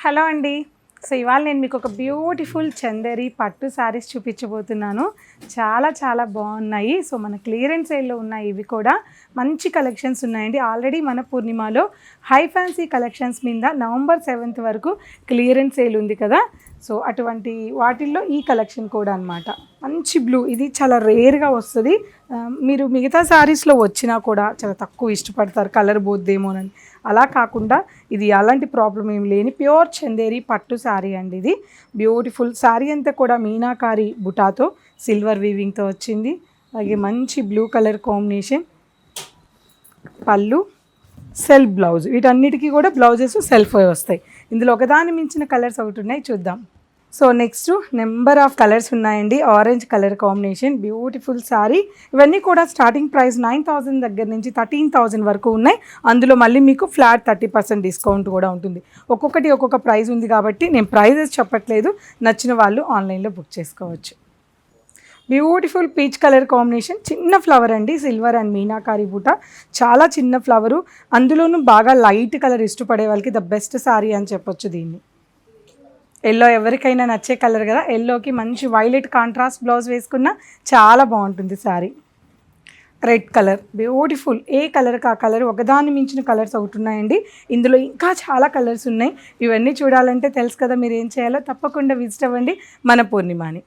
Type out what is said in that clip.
Hello అండి. So ఇవాళ నేను మీకు ఒక బ్యూటిఫుల్ చందేరి పట్టు శారీస్ చూపించబోతున్నాను. చాలా చాలా బాగున్నాయి. సో మన క్లియరెన్స్ సేల్లో ఉన్నాయి. ఇవి కూడా మంచి కలెక్షన్స్ ఉన్నాయండి. ఆల్రెడీ మన పూర్ణిమలో హై ఫ్యాన్సీ కలెక్షన్స్ మీద నవంబర్ 7th వరకు క్లియరెన్స్ సేల్ ఉంది కదా. సో అటువంటి వాటిల్లో ఈ కలెక్షన్ కూడా అనమాట. మంచి బ్లూ, ఇది చాలా రేర్గా వస్తుంది. మీరు మిగతా శారీస్లో వచ్చినా కూడా చాలా తక్కువ ఇష్టపడతారు, కలర్ పోద్దేమోనని. అలా కాకుండా ఇది అలాంటి ప్రాబ్లం ఏం లేని ప్యూర్ చందేరి పట్టు శారీ అండి. ఇది బ్యూటిఫుల్ శారీ అంతా కూడా మీనాకారి బుటాతో సిల్వర్ వీవింగ్తో వచ్చింది. అలాగే మంచి బ్లూ కలర్ కాంబినేషన్, పళ్ళు, సెల్ఫ్ బ్లౌజ్. వీటన్నిటికీ కూడా బ్లౌజెస్ సెల్ఫ్ వస్తాయి. ఇందులో ఒకదాని మించిన కలర్స్ ఒకటి ఉన్నాయి, చూద్దాం. So next number of colours ఉన్నాయండి. Orange colour combination, beautiful saree. ఇవన్నీ కూడా స్టార్టింగ్ ప్రైస్ 9,000 దగ్గర నుంచి 13,000 వరకు ఉన్నాయి. అందులో మళ్ళీ మీకు ఫ్లాట్ 30% డిస్కౌంట్ కూడా ఉంటుంది. ఒక్కొక్కటి ఒక్కొక్క ప్రైస్ ఉంది కాబట్టి నేను ప్రైజెస్ చెప్పట్లేదు. నచ్చిన వాళ్ళు ఆన్లైన్లో బుక్ చేసుకోవచ్చు. బ్యూటిఫుల్ పీచ్ కలర్ కాంబినేషన్, చిన్న ఫ్లవర్ అండి, సిల్వర్ అండ్ మీనాకారి బూట. చాలా చిన్న ఫ్లవరు, అందులోనూ బాగా లైట్ కలర్ ఇష్టపడే వాళ్ళకి ద బెస్ట్ శారీ అని చెప్పొచ్చు దీన్ని. ఎల్లో ఎవరికైనా నచ్చే కలర్ కదా. ఎల్లోకి మంచి వైలెట్ కాంట్రాస్ట్ బ్లౌజ్ వేసుకున్న చాలా బాగుంటుంది శారీ. రెడ్ కలర్ బ్యూటిఫుల్, ఏ కలర్కి ఆ కలర్, ఒకదాన్ని మించిన కలర్స్ ఒకటి ఉన్నాయండి. ఇందులో ఇంకా చాలా కలర్స్ ఉన్నాయి. ఇవన్నీ చూడాలంటే తెలుసు కదా మీరు ఏం చేయాలో. తప్పకుండా విజిట్ అవ్వండి మన పూర్ణిమని.